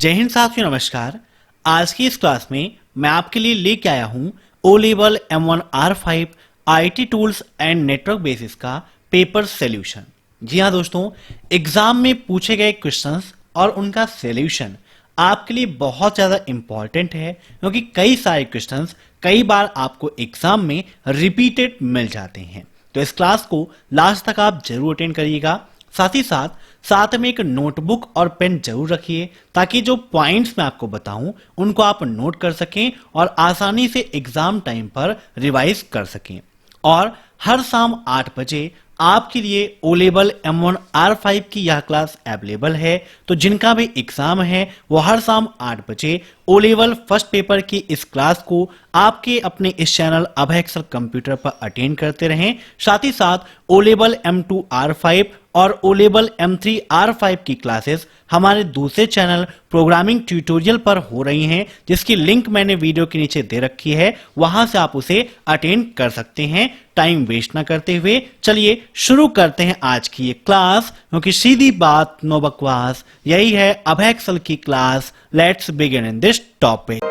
जय हिंद साथियों, नमस्कार। आज की इस क्लास में मैं आपके लिए लेके आया हूं O level M1 R5 IT tools and network basis का पेपर सॉल्यूशन। जी हाँ दोस्तों, एग्जाम में पूछे गए क्वेश्चंस और उनका सॉल्यूशन आपके लिए बहुत ज़्यादा इंपॉर्टेंट है, क्योंकि कई सारे क्वेश्चंस कई बार आपको एग्जाम में रिपीटेड मिल जाते हैं। तो इस क्लास को लास्ट तक आप जरूर अटेंड करिएगा। साथ ही साथ में एक नोटबुक और पेन जरूर रखिए, ताकि जो पॉइंट्स मैं आपको बताऊं उनको आप नोट कर सकें और आसानी से एग्जाम टाइम पर रिवाइज कर सकें। और हर शाम 8 बजे आपके लिए ओ लेवल M1 R5 की यह क्लास अवेलेबल है। तो जिनका भी एग्जाम है वो हर शाम 8 बजे ओ लेवल फर्स्ट पेपर की इस क्लास को आपके अपने इस चैनल अभय एक्सेल कंप्यूटर पर अटेंड करते रहें। साथ ही साथ ओ लेवल M2 R5 और ओ लेवल M3 R5 की क्लासेस हमारे दूसरे चैनल प्रोग्रामिंग ट्यूटोरियल पर हो रही हैं, जिसकी लिंक मैंने वीडियो के नीचे दे रखी है। वहां से आप उसे अटेंड कर सकते हैं। टाइम वेस्ट ना करते हुए चलिए शुरू करते हैं आज की ये क्लास, क्योंकि सीधी बात नो बकवास, यही है अभय एक्सेल की class. Let's begin in this topic.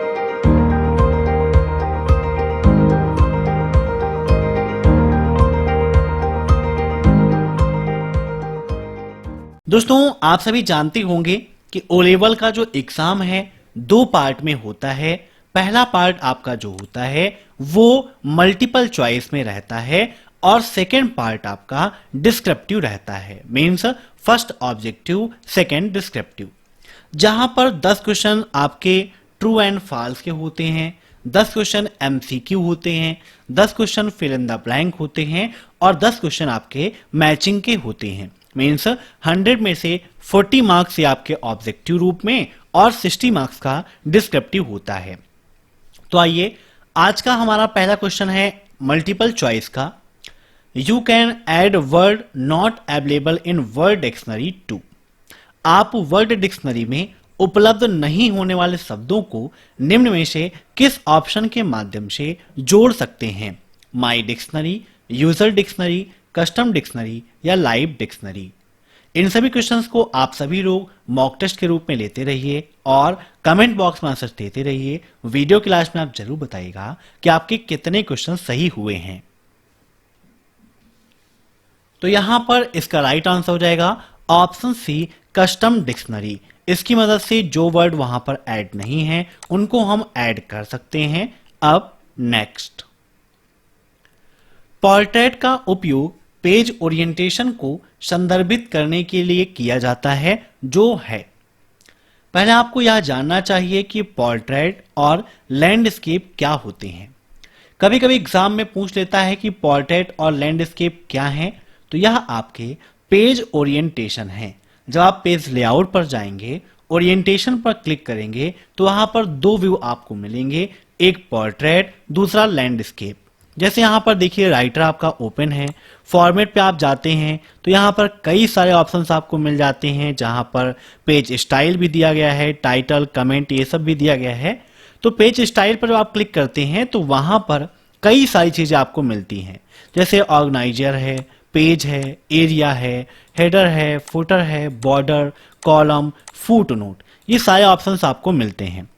दोस्तों, आप सभी जानते होंगे कि ओ लेवल का जो एग्जाम है 2 पार्ट में होता है। पहला पार्ट आपका जो होता है वो मल्टीपल चॉइस में रहता है और सेकेंड पार्ट आपका डिस्क्रिप्टिव रहता है। Means first objective, second descriptive, जहां पर 10 क्वेश्चन आपके ट्रू एंड फॉल्स के होते हैं, 10 क्वेश्चन MCQ होते हैं, 10 question fill in the blank होते हैं और 10 क्वेश्चन आपके मैचिंग के होते हैं। मीन्स 100 में से 40 मार्क्स ये आपके ऑब्जेक्टिव रूप में और 60 मार्क्स का डिस्क्रिप्टिव होता है। तो आइए, आज का हमारा पहला क्वेश्चन है मल्टीपल चॉइस का। You can add word not available in word dictionary too. आप वर्ड डिक्शनरी में उपलब्ध नहीं होने वाले शब्दों को निम्न में से किस ऑप्शन के माध्यम से जोड़ सकते हैं? My dictionary, user dictionary, custom dictionary या लाइव डिक्शनरी। इन सभी क्वेश्चंस को आप सभी लोग मॉक टेस्ट के रूप में लेते रहिए और कमेंट बॉक्स में आंसर देते रहिए। वीडियो की लास्ट में आप जरूर बताइएगा कि आपके कितने क्वेश्चन सही हुए हैं। तो यहां पर इसका राइट आंसर हो जाएगा ऑप्शन सी, कस्टम डिक्शनरी। इसकी मदद से जो वर्ड वहां पर ऐड नहीं है उनको हम ऐड कर सकते हैं। अब नेक्स्ट, पोर्ट्रेट का उपयोग पेज ओरिएंटेशन को संदर्भित करने के लिए किया जाता है, जो है। पहले आपको यह जानना चाहिए कि पोर्ट्रेट और लैंडस्केप क्या होते हैं। कभी कभी एग्जाम में पूछ लेता है कि पोर्ट्रेट और लैंडस्केप क्या है। तो यह आपके पेज ओरिएंटेशन है। जब आप पेज लेआउट पर जाएंगे, ओरिएंटेशन पर क्लिक करेंगे तो वहां पर 2 व्यू आपको मिलेंगे, एक पोर्ट्रेट, दूसरा लैंडस्केप। जैसे यहाँ पर देखिए राइटर आपका ओपन है, फॉर्मेट पे आप जाते हैं तो यहाँ पर कई सारे ऑप्शंस आपको मिल जाते हैं, जहाँ पर पेज स्टाइल भी दिया गया है, टाइटल, कमेंट, ये सब भी दिया गया है। तो पेज स्टाइल पर जब आप क्लिक करते हैं तो वहाँ पर कई सारी चीज़ें आपको मिलती हैं, जैसे ऑर्गेनाइजर है, पेज है, एरिया है, हेडर है, फुटर है, बॉर्डर, कॉलम, फुटनोट, ये सारे ऑप्शंस आपको मिलते हैं।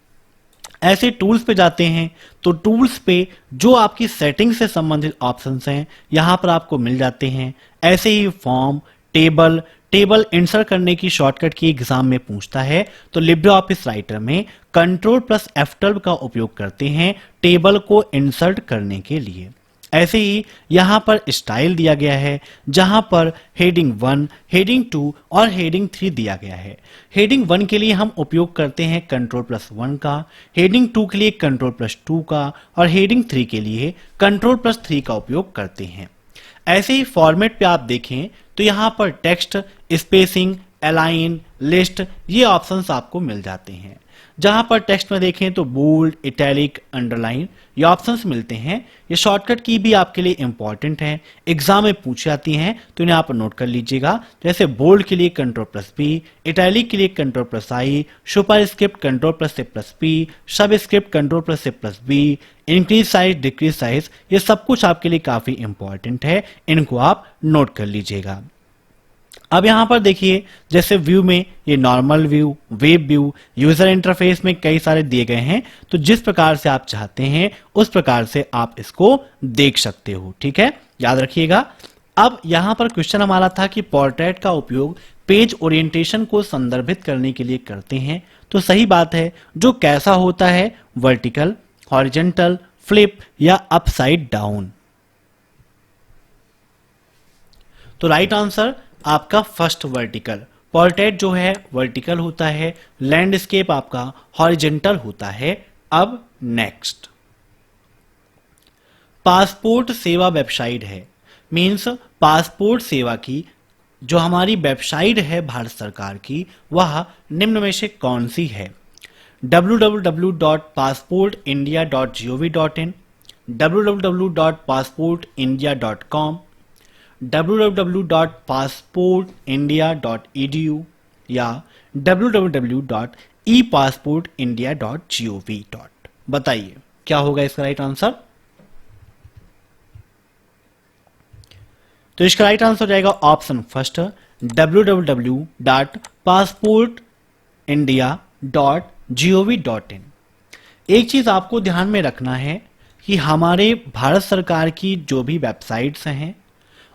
ऐसे टूल्स पे जाते हैं तो टूल्स पे जो आपकी सेटिंग से संबंधित ऑप्शंस हैं यहाँ पर आपको मिल जाते हैं। ऐसे ही फॉर्म, टेबल इंसर्ट करने की शॉर्टकट की एग्जाम में पूछता है तो लिब्रे ऑफिस राइटर में Ctrl+F12 का उपयोग करते हैं टेबल को इंसर्ट करने के लिए। ऐसे ही यहाँ पर स्टाइल दिया गया है, जहां पर हेडिंग 1, हेडिंग 2 और हेडिंग 3 दिया गया है। हेडिंग 1 के लिए हम उपयोग करते हैं Ctrl+1 का, हेडिंग 2 के लिए Ctrl+2 का और हेडिंग 3 के लिए Ctrl+3 का उपयोग करते हैं। ऐसे ही फॉर्मेट पे आप देखें तो यहाँ पर टेक्स्ट, स्पेसिंग, अलाइन, लिस्ट, ये ऑप्शंस आपको मिल जाते हैं। जहां पर टेक्स्ट में देखें तो बोल्ड, इटैलिक, अंडरलाइन, ये ऑप्शंस मिलते हैं। ये शॉर्टकट की भी आपके लिए इंपॉर्टेंट है, एग्जाम में पूछ जाती हैं तो इन्हें आप नोट कर लीजिएगा। जैसे बोल्ड के लिए Ctrl+B, इटैलिक के लिए Ctrl+I, superscript Ctrl+A+P, subscript Ctrl+A+B, increase size, decrease size, ये सब कुछ आपके लिए काफी इंपॉर्टेंट है, इनको आप नोट कर लीजिएगा। अब यहां पर देखिए जैसे व्यू में ये normal view, web view, user interface में कई सारे दिए गए हैं, तो जिस प्रकार से आप चाहते हैं उस प्रकार से आप इसको देख सकते हो। ठीक है, याद रखिएगा। अब यहां पर क्वेश्चन हमारा था कि पोर्ट्रेट का उपयोग पेज ओरिएंटेशन को संदर्भित करने के लिए करते हैं, तो सही बात है। जो कैसा होता है, वर्टिकल, हॉरिजेंटल, फ्लिप या अपसाइड डाउन। तो राइट आंसर आपका फर्स्ट वर्टिकल। पोर्ट्रेट जो है वर्टिकल होता है, लैंडस्केप आपका हॉरिजेंटल होता है। अब नेक्स्ट, पासपोर्ट सेवा वेबसाइट है, मींस पासपोर्ट सेवा की जो हमारी वेबसाइट है भारत सरकार की, वह निम्न में से कौन सी है? www.passportindia.gov.in, www.passportindia.com, www.passportindia.edu या www.epassportindia.gov. बताइए क्या होगा इसका राइट आंसर? तो इसका राइट आंसर हो जाएगा ऑप्शन फर्स्ट, www.passportindia.gov.in। एक चीज आपको ध्यान में रखना है कि हमारे भारत सरकार की जो भी वेबसाइट्स हैं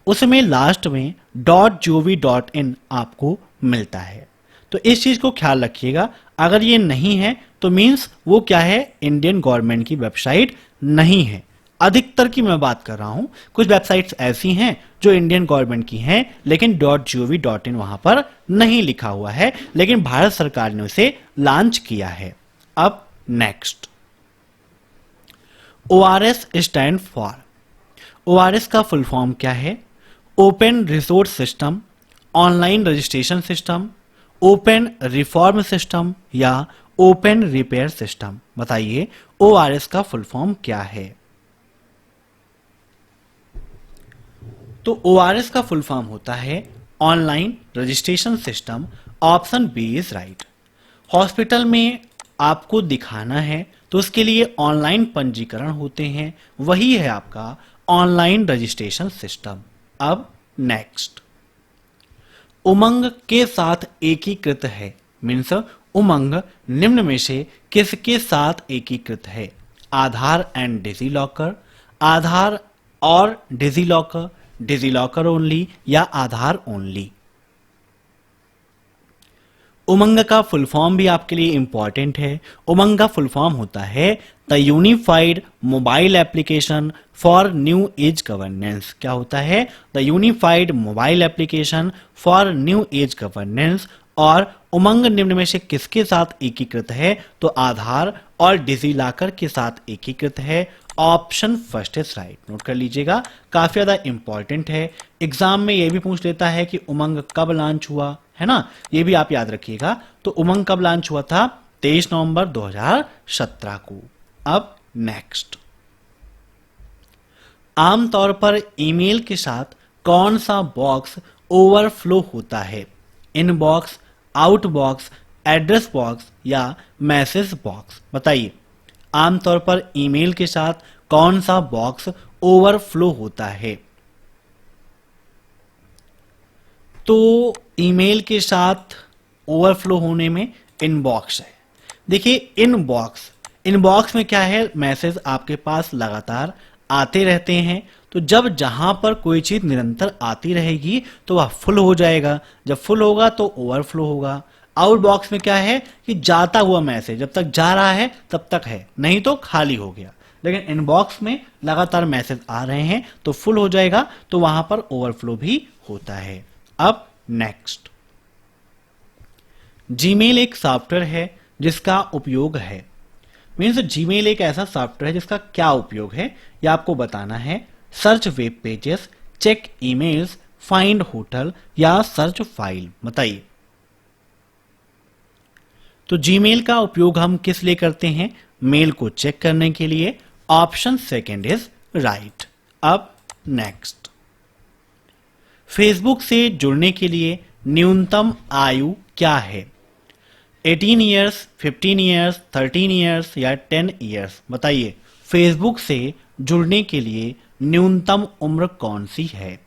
उसमें लास्ट में .gov.in आपको मिलता है, तो इस चीज को ख्याल रखिएगा। अगर ये नहीं है तो मींस वो क्या है, इंडियन गवर्नमेंट की वेबसाइट नहीं है। अधिकतर की मैं बात कर रहा हूं, कुछ वेबसाइट्स ऐसी हैं जो इंडियन गवर्नमेंट की हैं लेकिन .gov.in वहां पर नहीं लिखा हुआ है, लेकिन भारत सरकार ने उसे लॉन्च किया है। अब next, ORS stand for, ORS का फुल फॉर्म क्या है? Open resource system, online registration system, open reform system या ओपन रिपेयर सिस्टम। बताइए ORS का फुल फॉर्म क्या है? तो ORS का फुल फॉर्म होता है online registration system. Option B is right. Hospital में आपको दिखाना है तो उसके लिए ऑनलाइन पंजीकरण होते हैं, वही है आपका ऑनलाइन रजिस्ट्रेशन सिस्टम। अब नेक्स्ट, उमंग के साथ एकीकृत है, मीन्स उमंग निम्न में से किसके साथ एकीकृत है? आधार एंड डिजीलॉकर, आधार और डिजीलॉकर, डिजीलॉकर ओनली या आधार ओनली। उमंग का फुल फॉर्म भी आपके लिए इंपॉर्टेंट है। उमंग का फुल फॉर्म होता है the unified mobile application for new age governance. क्या होता है? The unified mobile application for new age governance. और उमंग निम्न में से किसके साथ एकीकृत है? तो आधार और डिजीलॉकर के साथ एकीकृत है। Option first is right. Note कर लीजिएगा, काफी ज्यादा इंपॉर्टेंट है। एग्जाम में यह भी पूछ लेता है कि उमंग कब लॉन्च हुआ, है ना, ये भी आप याद रखिएगा। तो उमंग कब लॉन्च हुआ था? 23 नवंबर 2017 को। अब नेक्स्ट, आमतौर पर ईमेल के साथ कौन सा बॉक्स ओवरफ्लो होता है? इनबॉक्स, आउटबॉक्स, एड्रेस बॉक्स या मैसेज बॉक्स। बताइए आमतौर पर ईमेल के साथ कौन सा बॉक्स ओवरफ्लो होता है? तो ईमेल के साथ ओवरफ्लो होने में इनबॉक्स है। देखिए इनबॉक्स में क्या है, मैसेज आपके पास लगातार आते रहते हैं, तो जब जहां पर कोई चीज निरंतर आती रहेगी तो वह फुल हो जाएगा, जब फुल होगा तो ओवरफ्लो होगा। आउटबॉक्स में क्या है कि जाता हुआ मैसेज जब तक जा रहा है तब तक है, नहीं तो खाली हो गया। लेकिन इनबॉक्स में लगातार मैसेज आ रहे हैं तो फुल हो जाएगा, तो वहां पर ओवरफ्लो भी होता है। अब नेक्स्ट, जीमेल एक सॉफ्टवेयर है जिसका उपयोग है, मीन्स जीमेल एक ऐसा सॉफ्टवेयर है जिसका क्या उपयोग है ये आपको बताना है। Search web pages, check emails, find hotel या सर्च फाइल। बताइए तो जीमेल का उपयोग हम किस लिए करते हैं? मेल को चेक करने के लिए। Option second is right. अब नेक्स्ट, फेसबुक से जुड़ने के लिए न्यूनतम आयु क्या है? 18 ईयर्स, 15 ईयर्स, 13 ईयर्स या 10 ईयर्स। बताइए फेसबुक से जुड़ने के लिए न्यूनतम उम्र कौन सी है?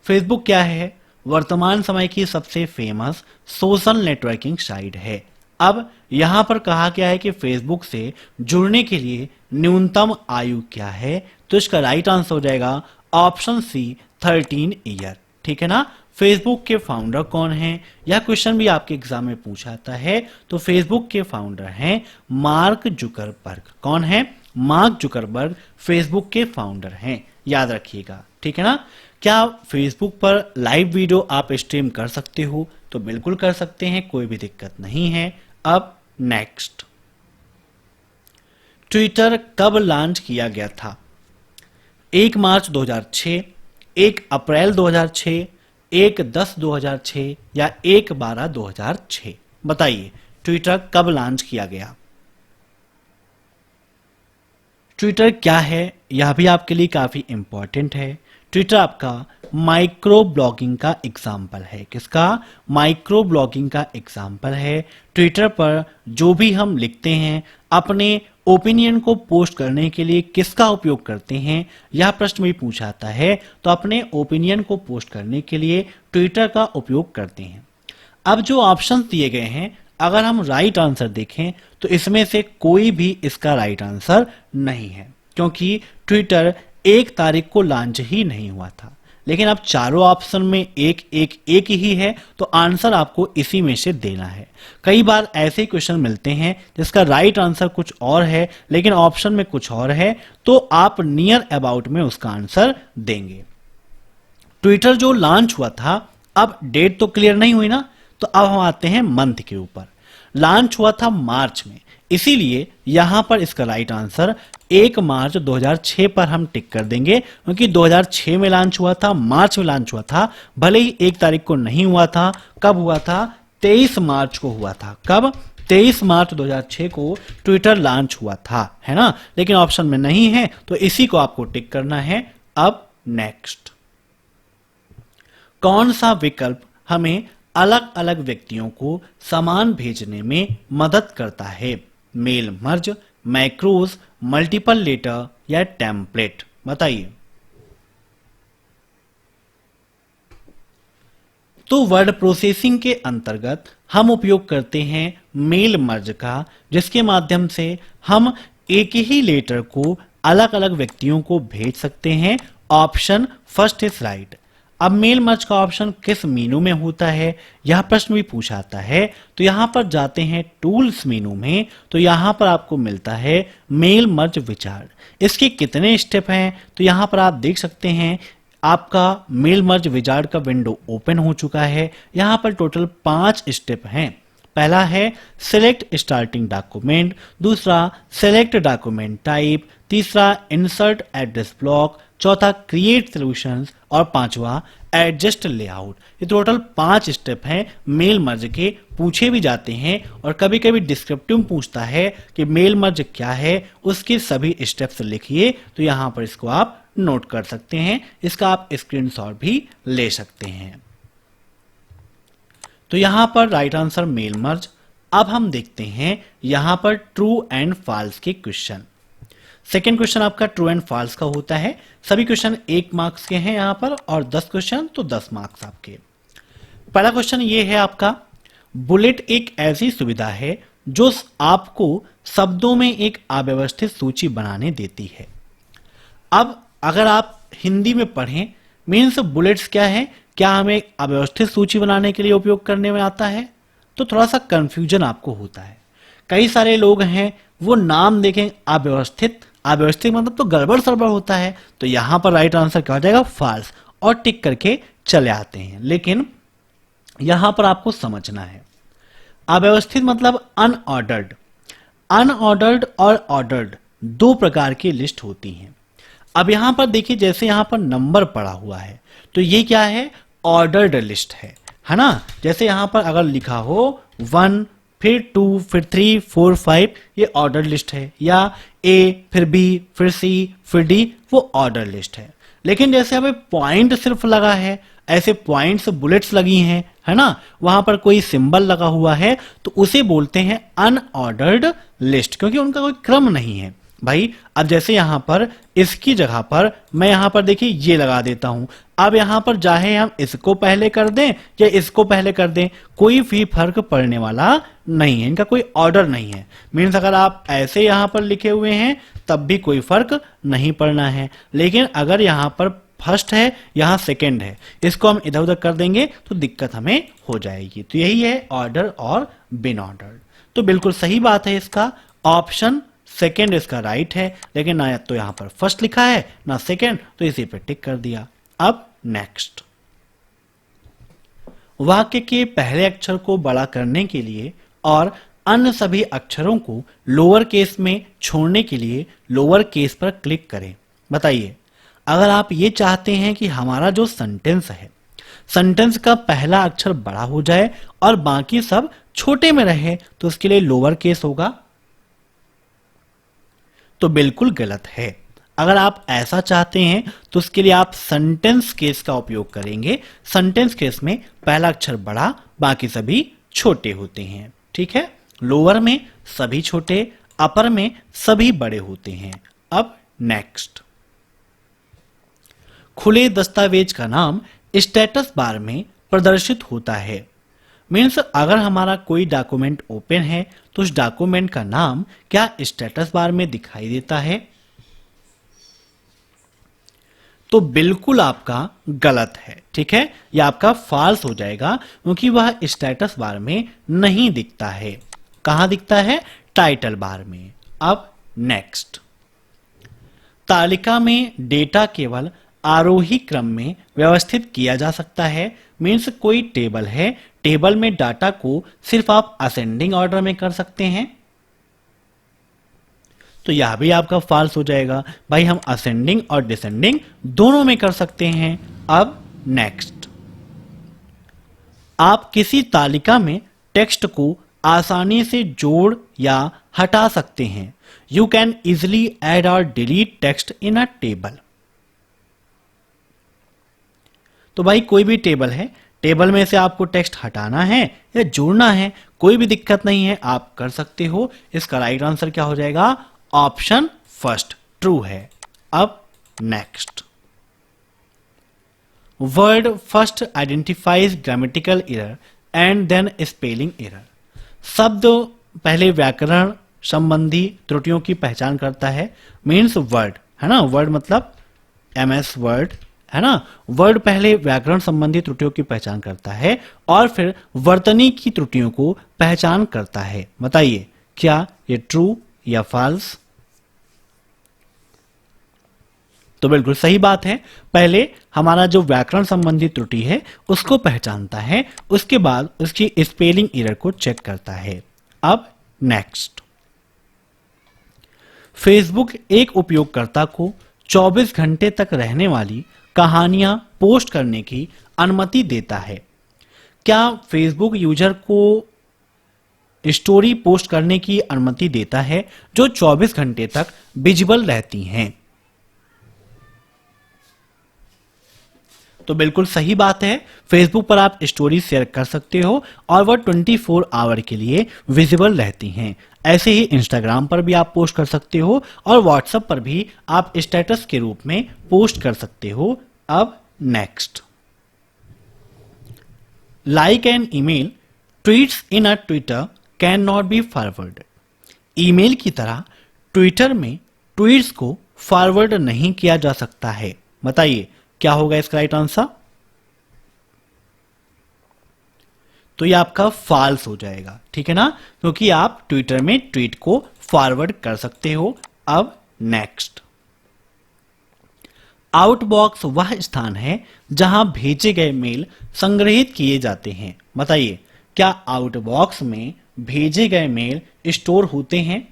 फेसबुक क्या है? वर्तमान समय की सबसे फेमस सोशल नेटवर्किंग साइट है। अब यहां पर कहा गया है कि फेसबुक से जुड़ने के लिए न्यूनतम आयु क्या है? तो इसका राइट आंसर हो जाएगा ऑप्शन सी 13 ईयर। ठीक है ना? फेसबुक के फाउंडर कौन हैं? यह क्वेश्चन भी आपके एग्जाम में पूछा जाता है। तो फेसबुक के फाउंडर हैं मार्क जुकरबर्ग। कौन है? मार्क जुकरबर्ग फेसबुक के फाउंडर हैं, याद रखिएगा। ठीक है ना? क्या फेसबुक पर लाइव वीडियो आप स्ट्रीम कर सकते हो? तो बिल्कुल कर सकते हैं, कोई भी दिक्कत नहीं है। अब नेक्स्ट, ट्विटर कब लॉन्च किया गया था? 1 मार्च 2006, 1 अप्रैल 2006, 1/10/2006 या 1/12/2006? बताइए ट्विटर कब लॉन्च किया गया? ट्विटर क्या है यह भी आपके लिए काफी इंपॉर्टेंट है। ट्विटर आपका माइक्रो ब्लॉगिंग का एग्जाम्पल है। किसका? माइक्रो ब्लॉगिंग का एग्जाम्पल है। ट्विटर पर जो भी हम लिखते हैं अपने ओपिनियन को पोस्ट करने के लिए किसका उपयोग करते हैं, यह प्रश्न भी पूछा जाता है। तो अपने ओपिनियन को पोस्ट करने के लिए ट्विटर का उपयोग करते हैं। अब जो ऑप्शन दिए गए हैं, अगर हम राइट आंसर देखें तो इसमें से कोई भी इसका राइट आंसर नहीं है, क्योंकि ट्विटर 1 तारीख को लॉन्च ही नहीं हुआ था। लेकिन अब चारों ऑप्शन में एक एक एक ही है, तो आंसर आपको इसी में से देना है। कई बार ऐसे क्वेश्चन मिलते हैं जिसका राइट आंसर कुछ और है लेकिन ऑप्शन में कुछ और है, तो आप नियर अबाउट में उसका आंसर देंगे। ट्विटर जो लॉन्च हुआ था, अब डेट तो क्लियर नहीं हुई ना, तो अब हम आते हैं मंथ के ऊपर। लॉन्च हुआ था मार्च में, इसीलिए यहां पर इसका राइट आंसर 1 मार्च 2006 पर हम टिक कर देंगे, क्योंकि 2006 में लॉन्च हुआ था, मार्च में लॉन्च हुआ था। भले ही 1 तारीख को नहीं हुआ था। कब हुआ था? 23 मार्च को हुआ था। कब? 23 मार्च 2006 को ट्विटर लॉन्च हुआ था, है ना? लेकिन ऑप्शन में नहीं है, तो इसी को आपको टिक करना है। अब नेक्स्ट, कौन सा विकल्प हमें अलग अलग व्यक्तियों को सामान भेजने में मदद करता है? Mail merge, macros, multiple letter या टेम्पलेट? बताइए। तो वर्ड प्रोसेसिंग के अंतर्गत हम उपयोग करते हैं मेल मर्ज का, जिसके माध्यम से हम एक ही लेटर को अलग अलग व्यक्तियों को भेज सकते हैं। Option first is right. अब मेल मर्ज का ऑप्शन किस मेनू में होता है, यह प्रश्न भी पूछा जाता है। तो यहां पर जाते हैं टूल्स मेनू में, तो यहां पर आपको मिलता है मेल मर्ज विजार्ड। इसके कितने स्टेप हैं? तो यहां पर आप देख सकते हैं आपका मेल मर्ज विजार्ड का विंडो ओपन हो चुका है। यहां पर टोटल 5 स्टेप हैं। पहला है सिलेक्ट स्टार्टिंग डॉक्यूमेंट, दूसरा सिलेक्ट डॉक्यूमेंट टाइप, तीसरा इंसर्ट एड्रेस ब्लॉक, चौथा क्रिएट सॉल्यूशंस और पांचवा एडजस्ट लेआउट। ये टोटल 5 स्टेप हैं मेल मर्ज के। पूछे भी जाते हैं और कभी कभी डिस्क्रिप्टिव पूछता है कि मेल मर्ज क्या है, उसके सभी स्टेप्स लिखिए। तो यहां पर इसको आप नोट कर सकते हैं, इसका आप स्क्रीनशॉट भी ले सकते हैं। तो यहां पर राइट आंसर मेल मर्ज। अब हम देखते हैं यहां पर ट्रू एंड फॉल्स के क्वेश्चन। सेकेंड क्वेश्चन आपका ट्रू एंड फॉल्स का होता है। सभी क्वेश्चन 1 मार्क्स के हैं यहां पर, और 10 क्वेश्चन तो 10 मार्क्स आपके। पहला क्वेश्चन ये है आपका, बुलेट एक ऐसी सुविधा है जो आपको शब्दों में एक अव्यवस्थित सूची बनाने देती है। अब अगर आप हिंदी में पढ़ें, मीन्स बुलेट्स क्या है, क्या हमें अव्यवस्थित सूची बनाने के लिए उपयोग करने में आता है? तो थोड़ा सा कंफ्यूजन आपको होता है। कई सारे लोग हैं वो नाम देखें अव्यवस्थित, अव्यवस्थित मतलब तो गड़बड़ सड़बड़ होता है। तो यहां पर राइट आंसर क्या हो जाएगा? फॉल्स, और टिक करके चले आते हैं। लेकिन यहां पर आपको समझना है, अव्यवस्थित मतलब अनऑर्डर्ड। अनऑर्डर्ड और ऑर्डर्ड 2 प्रकार की लिस्ट होती हैं। अब यहां पर देखिए, जैसे यहां पर नंबर पड़ा हुआ है, तो ये क्या है? ऑर्डर्ड लिस्ट है ना? जैसे यहां पर अगर लिखा हो 1 फिर 2 फिर 3 4 5, ये ऑर्डर लिस्ट है। या A फिर B फिर C फिर D, वो ऑर्डर लिस्ट है। लेकिन जैसे हमें पॉइंट सिर्फ लगा है, ऐसे पॉइंट्स बुलेट्स लगी हैं, है ना, वहां पर कोई सिंबल लगा हुआ है, तो उसे बोलते हैं अनऑर्डर्ड लिस्ट, क्योंकि उनका कोई क्रम नहीं है। भाई अब जैसे यहां पर इसकी जगह पर मैं यहां पर देखिए ये लगा देता हूं। अब यहां पर चाहे हम इसको पहले कर दें या इसको पहले कर दें, कोई भी फर्क पड़ने वाला नहीं है, इनका कोई ऑर्डर नहीं है। मीन्स अगर आप ऐसे यहां पर लिखे हुए हैं तब भी कोई फर्क नहीं पड़ना है, लेकिन अगर यहां पर फर्स्ट है यहां सेकंड है, इसको हम इधर उधर कर देंगे तो दिक्कत हमें हो जाएगी। तो यही है ऑर्डर और बिन ऑर्डर। तो बिल्कुल सही बात है, इसका ऑप्शन सेकेंड इसका राइट है, लेकिन ना तो यहां पर फर्स्ट लिखा है ना सेकेंड, तो इसी पे टिक कर दिया। अब नेक्स्ट, वाक्य के पहले अक्षर को बड़ा करने के लिए और अन्य सभी अक्षरों को लोअर केस में छोड़ने के लिए लोअर केस पर क्लिक करें। बताइए, अगर आप ये चाहते हैं कि हमारा जो सेंटेंस है, सेंटेंस का पहला अक्षर बड़ा हो जाए और बाकी सब छोटे में रहे, तो उसके लिए लोअर केस होगा? तो बिल्कुल गलत है। अगर आप ऐसा चाहते हैं तो उसके लिए आप सेंटेंस केस का उपयोग करेंगे। सेंटेंस केस में पहला अक्षर बड़ा, बाकी सभी छोटे होते हैं। ठीक है, लोअर में सभी छोटे, अपर में सभी बड़े होते हैं। अब नेक्स्ट, खुले दस्तावेज का नाम स्टेटस बार में प्रदर्शित होता है। मीन्स अगर हमारा कोई डॉक्यूमेंट ओपन है तो उस डॉक्यूमेंट का नाम क्या स्टेटस बार में दिखाई देता है? तो बिल्कुल आपका गलत है। ठीक है, यह आपका फॉल्स हो जाएगा, क्योंकि वह स्टेटस बार में नहीं दिखता है। कहां दिखता है? टाइटल बार में। अब नेक्स्ट, तालिका में डेटा केवल आरोही क्रम में व्यवस्थित किया जा सकता है। मीन्स कोई टेबल है, टेबल में डाटा को सिर्फ आप असेंडिंग ऑर्डर में कर सकते हैं, तो यह भी आपका फॉल्स हो जाएगा। भाई हम असेंडिंग और डिसेंडिंग दोनों में कर सकते हैं। अब नेक्स्ट, आप किसी तालिका में टेक्स्ट को आसानी से जोड़ या हटा सकते हैं। यू कैन इजिली ऐड और delete text in a table. तो भाई कोई भी टेबल है, टेबल में से आपको टेक्स्ट हटाना है या जोड़ना है, कोई भी दिक्कत नहीं है, आप कर सकते हो। इसका राइट आंसर क्या हो जाएगा? ऑप्शन फर्स्ट ट्रू है। अब next, word first identifies grammatical error and then spelling error. शब्द पहले व्याकरण संबंधी त्रुटियों की पहचान करता है। मीन्स वर्ड है ना, वर्ड मतलब MS वर्ड है ना, वर्ड पहले व्याकरण संबंधी त्रुटियों की पहचान करता है और फिर वर्तनी की त्रुटियों को पहचान करता है। बताइए क्या ये ट्रू या फॉल्स? तो बिल्कुल सही बात है, पहले हमारा जो व्याकरण संबंधी त्रुटि है उसको पहचानता है, उसके बाद उसकी स्पेलिंग एरर को चेक करता है। अब नेक्स्ट, फेसबुक एक उपयोगकर्ता को 24 घंटे तक रहने वाली कहानियां पोस्ट करने की अनुमति देता है। क्या फेसबुक यूजर को स्टोरी पोस्ट करने की अनुमति देता है जो 24 घंटे तक विजिबल रहती हैं? तो बिल्कुल सही बात है, फेसबुक पर आप स्टोरी शेयर कर सकते हो और वह 24 आवर के लिए विजिबल रहती हैं। ऐसे ही इंस्टाग्राम पर भी आप पोस्ट कर सकते हो और व्हाट्सएप पर भी आप स्टेटस के रूप में पोस्ट कर सकते हो। अब next, like an email tweets in a Twitter can not be forward. Email की तरह ट्विटर में ट्वीट्स को फॉरवर्ड नहीं किया जा सकता है। बताइए क्या होगा इसका राइट आंसर? तो ये आपका फॉल्स हो जाएगा, ठीक है ना, क्योंकि आप ट्विटर में ट्वीट को फॉरवर्ड कर सकते हो। अब नेक्स्ट, आउटबॉक्स वह स्थान है जहां भेजे गए मेल संग्रहित किए जाते हैं। बताइए क्या आउटबॉक्स में भेजे गए मेल स्टोर होते हैं?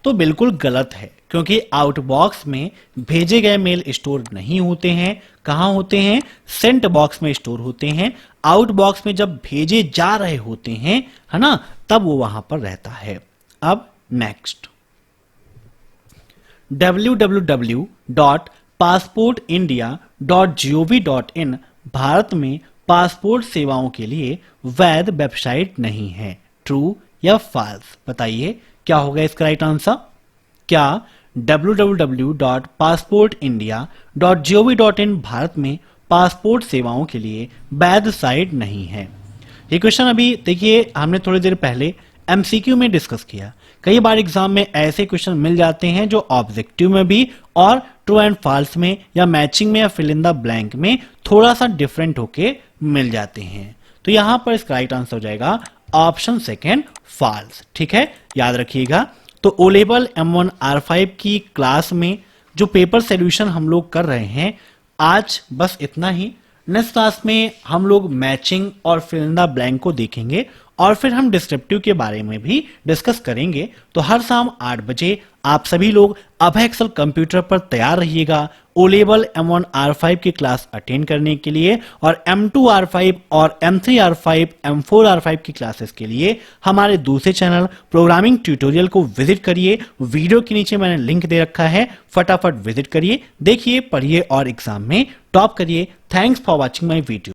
तो बिल्कुल गलत है, क्योंकि आउटबॉक्स में भेजे गए मेल स्टोर नहीं होते हैं। कहां होते हैं? सेंट बॉक्स में स्टोर होते हैं। आउटबॉक्स में जब भेजे जा रहे होते हैं, है ना, तब वो वहां पर रहता है। अब नेक्स्ट, www.passportindia.gov.in भारत में पासपोर्ट सेवाओं के लिए वैध वेबसाइट नहीं है। ट्रू या फॉल्स? बताइए क्या होगा इसका राइट आंसर। क्या www.passportindia.gov.in भारत में पासपोर्ट सेवाओं के लिए वैध साइट नहीं है? ये क्वेश्चन अभी देखिए हमने थोड़ी देर पहले एमसीक्यू में डिस्कस किया। कई बार एग्जाम में ऐसे क्वेश्चन मिल जाते हैं जो ऑब्जेक्टिव में भी और ट्रू एंड फॉल्स में या मैचिंग में या फिल इन द ब्लैंक में थोड़ा सा डिफरेंट होके मिल जाते हैं। तो यहां पर इसका राइट आंसर हो जाएगा ऑप्शन सेकेंड फॉल्स। ठीक है, याद रखिएगा। तो ओ लेवल M1 R5 की क्लास में जो पेपर सोल्यूशन हम लोग कर रहे हैं आज बस इतना ही। नेक्स्ट क्लास में हम लोग मैचिंग और फिल इन द ब्लैंक को देखेंगे और फिर हम डिस्क्रिप्टिव के बारे में भी डिस्कस करेंगे। तो हर शाम 8 बजे आप सभी लोग अभय एक्सेल कंप्यूटर पर तैयार रहिएगा ओ लेवल M1 R5 की क्लास अटेंड करने के लिए, और M2 R5 और M3 R5 M4 R5 की क्लासेस के लिए हमारे दूसरे चैनल प्रोग्रामिंग ट्यूटोरियल को विजिट करिए। वीडियो के नीचे मैंने लिंक दे रखा है, फटाफट विजिट करिए, देखिए, पढ़िए और एग्जाम में टॉप करिए। Thanks for watching my video.